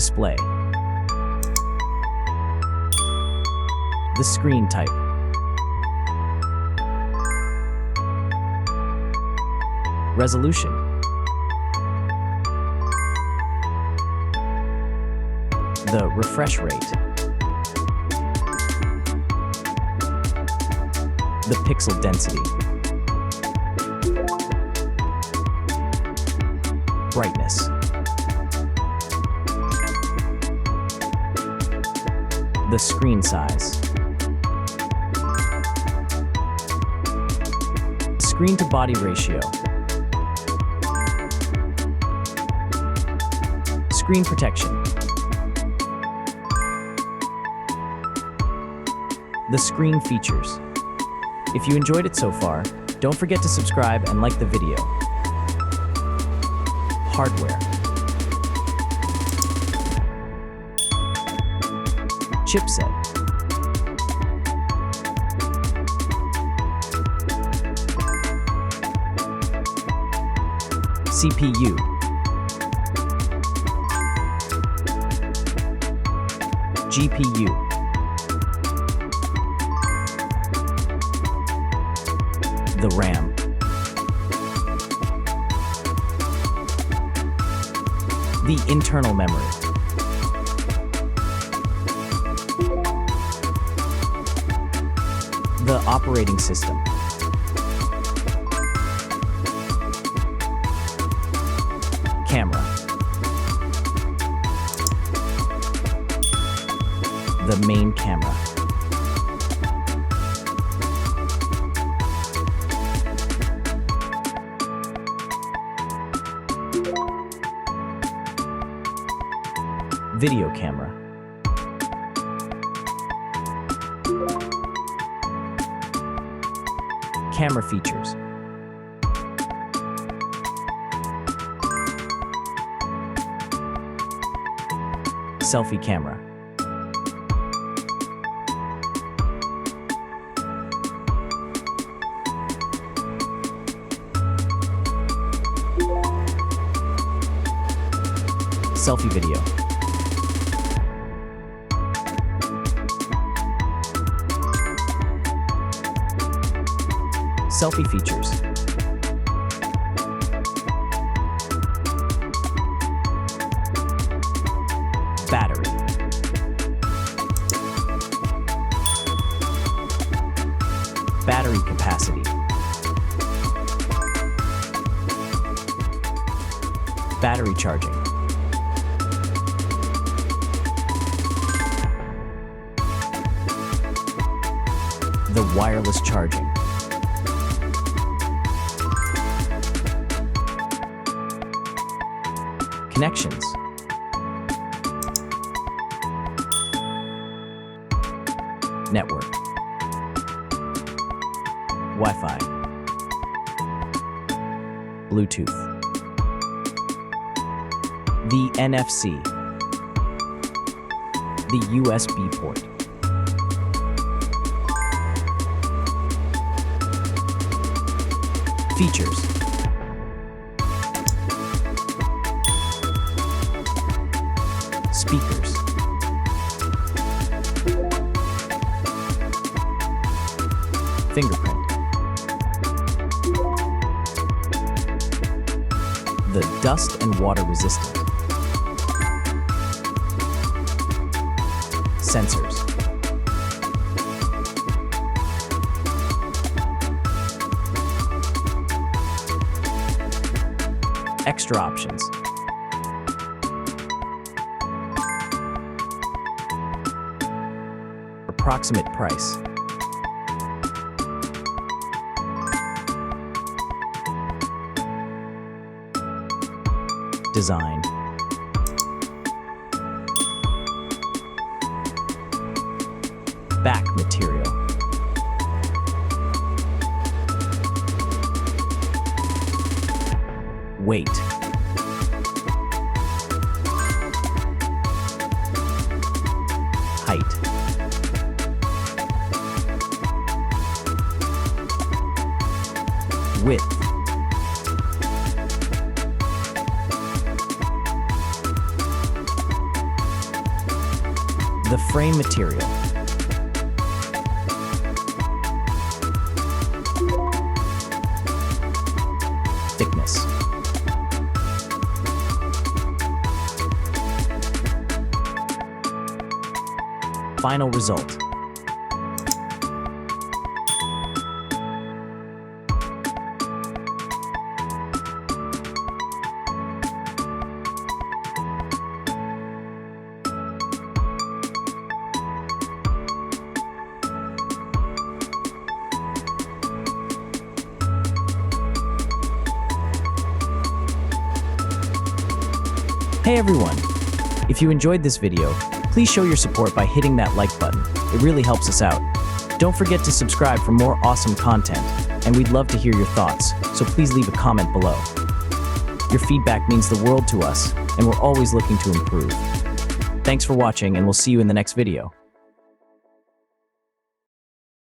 Display. The screen type. Resolution. The refresh rate. The pixel density. Brightness. The screen size. Screen to body ratio. Screen protection. The screen features. If you enjoyed it so far, don't forget to subscribe and like the video. Hardware. Chipset. CPU. GPU. The RAM. The internal memory. The operating system. Camera. The main camera. Video camera. Camera features. Selfie camera. Selfie video. Selfie features. Battery. Battery capacity. Battery charging. The wireless charging. Connections. Network. Wi-Fi. Bluetooth. The NFC. The USB port. Features. Speakers. Fingerprint. The dust and water resistant. Sensors. Extra options. Approximate price. Design. Back material. Weight. Height. Width. The frame material. Thickness. Final result. Hey everyone! If you enjoyed this video, please show your support by hitting that like button. It really helps us out. Don't forget to subscribe for more awesome content, and we'd love to hear your thoughts, so please leave a comment below. Your feedback means the world to us, and we're always looking to improve. Thanks for watching, and we'll see you in the next video.